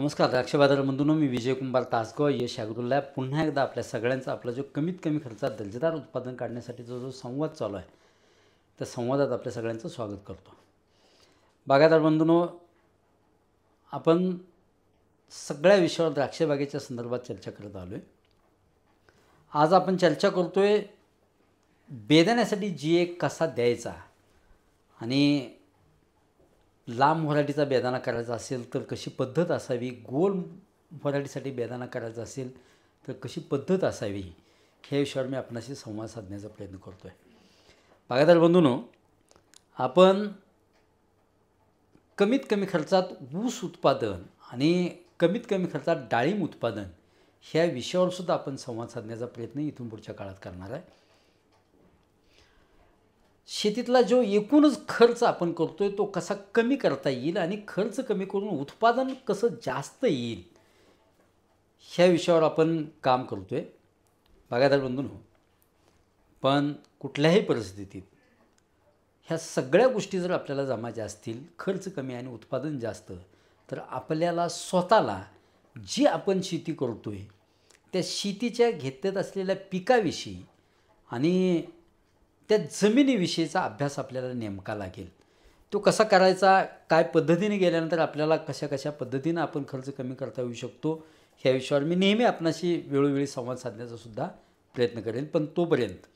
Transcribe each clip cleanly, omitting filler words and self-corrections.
नमस्कार द्राक्ष बाजार बंधूंनो, मी विजय कुंभार तासगाव यश ॲग्रोलॅब पुन्हा एकदा आपल्या सगळ्यांचा आपला जो कमीत कमी खर्चात दर्जेदार उत्पादन काढण्यासाठीचा जो संवाद चालू आहे त्या संवादात आपल्या सगळ्यांचं स्वागत करतो. बागायतदार बंधूंनो, आपण सगळ्या विषयावर द्राक्ष बागेच्या संदर्भात चर्चा करत आलो आहे. आज आपण चर्चा करतोय बेदाण्यासाठी जी एक कसा द्यायचा आणि लांब व्हरायटीचा बेदाणा करायचा असेल तर कशी पद्धत असावी, गोल व्हरायटीसाठी बेदाणा करायचा असेल तर कशी पद्धत असावी, ह्या विषयावर मी आपणाशी संवाद साधण्याचा प्रयत्न करतो आहे. बागायतदार बंधूंनो, आपण कमीत कमी खर्चात ऊस उत्पादन आणि कमीत कमी खर्चात डाळिंब उत्पादन ह्या विषयावरसुद्धा आपण संवाद साधण्याचा प्रयत्न इथून पुढच्या काळात करणार आहे. शेतीतला जो एकूणच खर्च आपण करतोय तो कसा कमी करता येईल आणि खर्च कमी करून उत्पादन कसं जास्त येईल ह्या विषयावर आपण काम करतोय. बागायतदार बंधूंनो, पण कुठल्याही परिस्थितीत ह्या सगळ्या गोष्टी जर आपल्याला जमायच्या असतील, खर्च कमी आणि उत्पादन जास्त, तर आपल्याला स्वतःला जी आपण शेती करतोय त्या शेतीच्या घेतत असलेल्या पिकाविषयी आणि त्या जमिनीविषयीचा अभ्यास आपल्याला नेमका लागेल. तो कसा करायचा, काय पद्धतीने गेल्यानंतर आपल्याला कशा कशा पद्धतीनं आपण खर्च कमी करता येऊ शकतो ह्या विषयावर मी नेहमी आपणाशी वेळोवेळी संवाद साधण्याचा सुद्धा प्रयत्न करेन. पण तोपर्यंत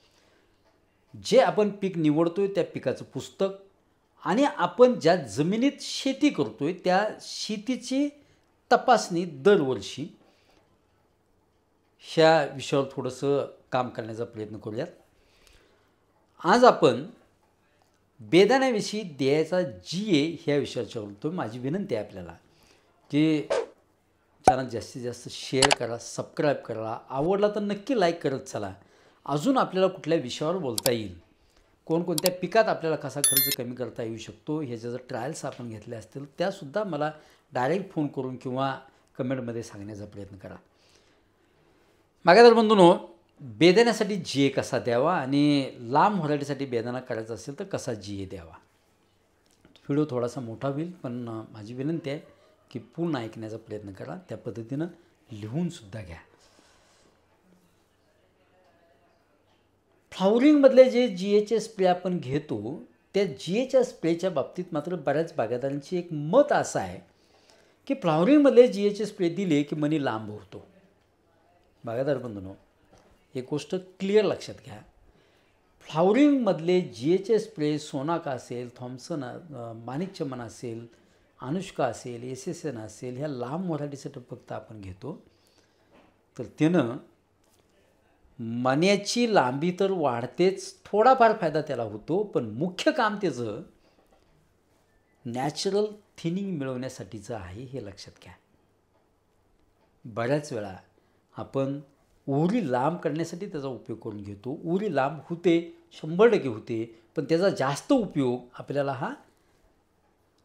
जे आपण पीक निवडतोय त्या पिकाचं पुस्तक आणि आपण ज्या जमिनीत शेती करतोय त्या शेतीची तपासणी दरवर्षी ह्या विषयावर थोडंसं काम करण्याचा प्रयत्न करूयात. आज आपण बेदाण्याविषयी द्यायचा GA ह्या विषयावर बोलतो. माझी विनंती आहे आपल्याला की चॅनल जास्तीत जास्त शेअर करा, सबस्क्राईब करा, आवडला तर नक्की लाईक करत चला. अजून आपल्याला कुठल्या विषयावर बोलता येईल, कोणकोणत्या पिकात आपल्याला कसा खर्च कमी करता येऊ शकतो ह्याच्या जर ट्रायल्स आपण घेतल्या असतील त्यासुद्धा मला डायरेक्ट फोन करून किंवा कमेंटमध्ये सांगण्याचा प्रयत्न करा. बागायतदार बंधूंनो, बेदाण्यासाठी GA कसा द्यावा आणि लांब व्हरायटीसाठी बेदाणा करायचा असेल तर कसा GA द्यावा. व्हिडिओ थोडासा मोठा होईल, पण माझी विनंती आहे की पूर्ण ऐकण्याचा प्रयत्न करा, त्या पद्धतीनं लिहूनसुद्धा घ्या. फ्लॉवरिंगमधले जे GAचे स्प्रे आपण घेतो त्या GAच्या स्प्रेच्या बाबतीत मात्र बऱ्याच बागायतदारांची एक मत असं आहे की फ्लॉवरिंगमधले GAचे स्प्रे दिले की मनी लांब होतो. बागायतदार बंधूंनो, एक गोष्ट क्लिअर लक्षात घ्या, फ्लॉवरिंगमधले GAचे स्प्रे सोनाका असेल, थॉम्सन, माणिकचमन असेल, अनुष्का असेल, SSN असेल, ह्या लांब व्हरायटीसाठी फक्त आपण घेतो. तर त्यानं मण्याची लांबी तर वाढतेच, थोडाफार फायदा त्याला होतो, पण मुख्य काम त्याचं नॅचरल थिनिंग मिळवण्यासाठीचं आहे हे लक्षात घ्या. बऱ्याच वेळा आपण उरी लांब करण्यासाठी त्याचा उपयोग करून घेतो. उरी लांब होते, 100% होते, पण त्याचा जास्त उपयोग आपल्याला हा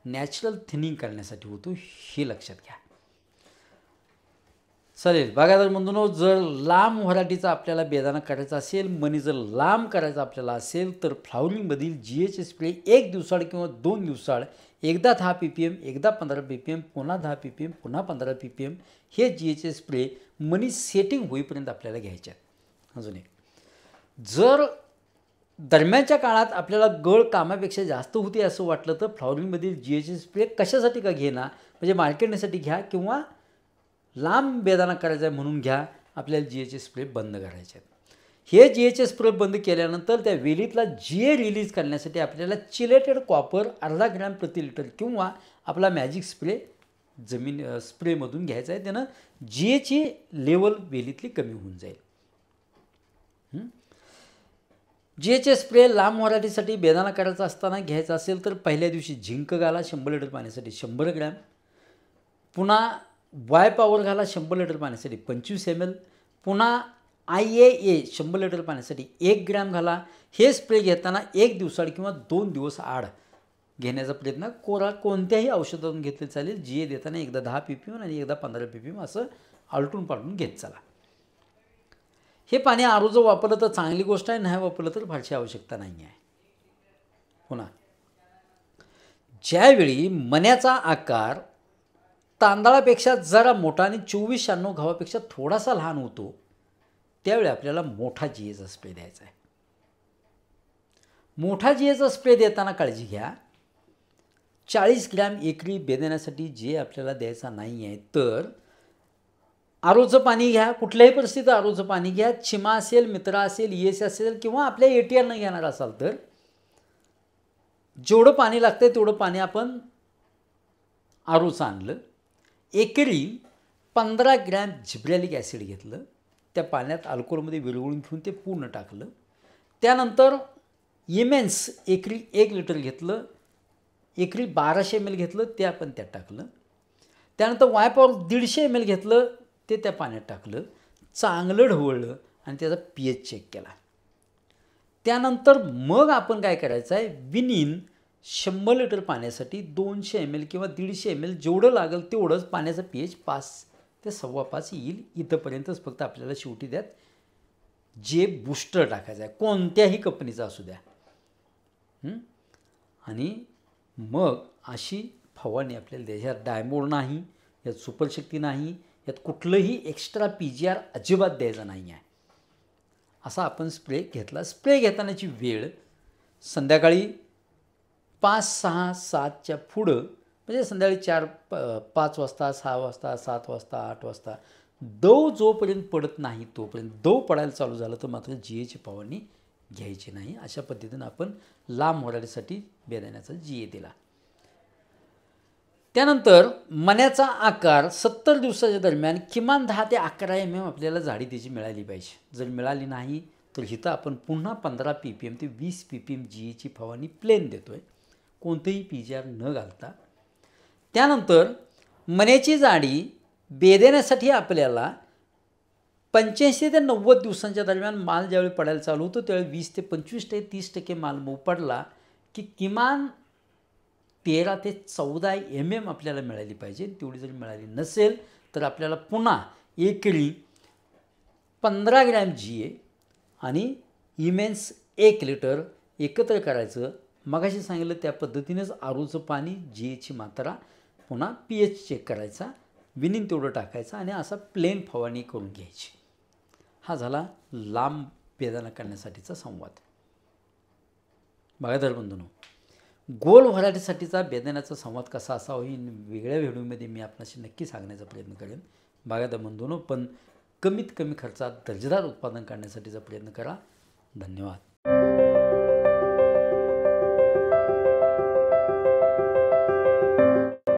नॅचरल थिनिंग करण्यासाठी होतो हे लक्षात घ्या. चालेल बागायतदार बंधूंनो, जर लांब व्हरायटीचा आपल्याला बेदाणा करायचा असेल, मनी जर लांब करायचा आपल्याला असेल तर फ्लॉवरिंगमधील GAचे स्प्रे 1 दिवसाआड किंवा 2 दिवसाआड एकदा 10 ppm, एकदा 15 ppm, पुन्हा 10 ppm, पुन्हा 15 ppm हे GAचे स्प्रे मनी सेटिंग होईपर्यंत आपल्याला घ्यायचे आहेत. अजून एक, जर दरम्यानच्या काळात आपल्याला गळ कामापेक्षा जास्त होते असं वाटलं तर फ्लॉवरिंगमधील GAचे स्प्रे कशासाठी का घेणार, म्हणजे मार्केटसाठी घ्या किंवा लांब बेदाणा करायचा आहे म्हणून घ्या, आपल्याला GAचे स्प्रे बंद करायचे आहेत. हे GAचे स्प्रे बंद केल्यानंतर त्या वेलीतला GA रिलीज करण्यासाठी आपल्याला चिलेटेड कॉपर 0.5 ग्रॅम प्रति लिटर किंवा आपला मॅजिक स्प्रे जमीन स्प्रेमधून घ्यायचा आहे. त्यानं GAची लेवल वेलीतली कमी होऊन जाईल. GAचे स्प्रे लांब व्हरायटीसाठी बेदाणा करायचा असताना घ्यायचा असेल तर पहिल्या दिवशी झिंक घाला 100 लिटर पाण्यासाठी 100 ग्रॅम, पुन्हा वाय पॉवर घाला 100 लिटर पाण्यासाठी 25 ml, पुन्हा IAA 100 लिटर पाण्यासाठी 1 ग्रॅम घाला. हे स्प्रे घेताना 1 दिवसाआड किंवा 2 दिवस आड घेण्याचा प्रयत्न कोरा कोणत्याही औषधातून घेतले चालेल. GA देताना एकदा 10 ppm आणि एकदा 15 ppm असं आलटून पालटून घेत चला. हे पाणी आरोजं वापरलं तर चांगली गोष्ट आहे, नाही वापरलं तर फारशी आवश्यकता नाही आहे. पुन्हा ज्यावेळी मण्याचा आकार तांदळापेक्षा जरा मोठा आणि 2496 गव्हापेक्षा थोडासा लहान होतो, त्यावेळी आपल्याला मोठा GAचा स्प्रे द्यायचा आहे. मोठा GAचा स्प्रे देताना काळजी घ्या, 40 ग्रॅम एकरी बेदाण्यासाठी जे आपल्याला द्यायचा नाही आहे, तर आरोचं पाणी घ्या. कुठल्याही परिस्थितीत आरोचं पाणी घ्या. चिमा असेल, मित्रा असेल, ES असेल किंवा आपल्या ATR न घेणार असाल तर जेवढं पाणी लागतं तेवढं पाणी आपण आरोचं आणलं. एकरी 15 ग्रॅम जिब्रॅलिक ॲसिड घेतलं, त्या पाण्यात अल्कोहोलमध्ये विरघळून घेऊन ते पूर्ण टाकलं. त्यानंतर इमेन्स एकरी 1 लिटर घेतलं, एकरी 1200 ml घेतलं, ते आपण त्यात टाकलं. त्यानंतर वायपॉवर 150 ml घेतलं, ते त्या पाण्यात टाकलं, चांगलं ढवळलं आणि त्याचा pH चेक केला. त्यानंतर मग आपण काय करायचं आहे, विनीन 100 लिटर पाण्यासाठी 200 ml किंवा 150 ml जेवढं लागेल तेवढंच पाण्याचा pH 5 ते 5.25 येईल. इथंपर्यंतच फक्त आपल्याला शेवटी त्यात जे बूस्टर टाकायचं आहे, कोणत्याही कंपनीचा असू द्या. आणि मग अशी फवारणी आपल्याला द्यायची. यात डायमोड नाही, यात सुपरशक्ती नाही, यात कुठलंही एक्स्ट्रा PGR अजिबात द्यायचं नाही आहे. असा आपण स्प्रे घेतला. स्प्रे घेतानाची वेळ संध्याकाळी 5, 6, 7च्या पुढं, म्हणजे संध्याकाळी 4, 5 वाजता, 6 वाजता, 7 वाजता, 8 वाजता. दव जोपर्यंत पडत नाही तोपर्यंत, दव पडायला चालू झालं तर मात्र GAची फवारणी घ्यायची नाही. अशा पद्धतीनं आपण लांब मोराडीसाठी बेदाण्याचा GA दिला. त्यानंतर मण्याचा आकार 70 दिवसाच्या दरम्यान किमान 10 ते 11 mm आपल्याला जाडी त्याची मिळाली पाहिजे. जर मिळाली नाही तर इथं आपण पुन्हा 15 ppm ते 20 ppm GAची फवारणी प्लेन देतो आहे, कोणतेही PGR न घालता. त्यानंतर मण्याची जाडी बेदाण्यासाठी आपल्याला 85 ते 90 दिवसांच्या दरम्यान माल ज्यावेळी पडायला चालू होतो त्यावेळी 20 ते 25 ते 30% माल मऊ पडला की किमान 13 ते 14 mm आपल्याला मिळाली पाहिजे. तेवढी जर मिळाली नसेल तर आपल्याला पुन्हा एकरी 15 ग्रॅम GA आणि इमेन्स 1 लिटर एकत्र करायचं. मगाशी सांगितलं त्या पद्धतीनेच आरूचं पाणी, GAची मात्रा, पुन्हा pH चेक करायचा, विनीन तेवढं टाकायचं आणि असा प्लेन फवारणी करून घ्यायची. हा झाला लांब बेदाणा करण्यासाठीचा संवाद. बागायतदार बंधूंनो, गोल व्हरायटीसाठीचा बेदाण्याचा संवाद कसा असावा ही वेगळ्या व्हिडिओमध्ये मी आपल्याशी नक्की सांगण्याचा प्रयत्न करेन. बागायतदार बंधूंनो, पण कमीत कमी खर्चात दर्जेदार उत्पादन करण्यासाठीचा प्रयत्न करा. धन्यवाद.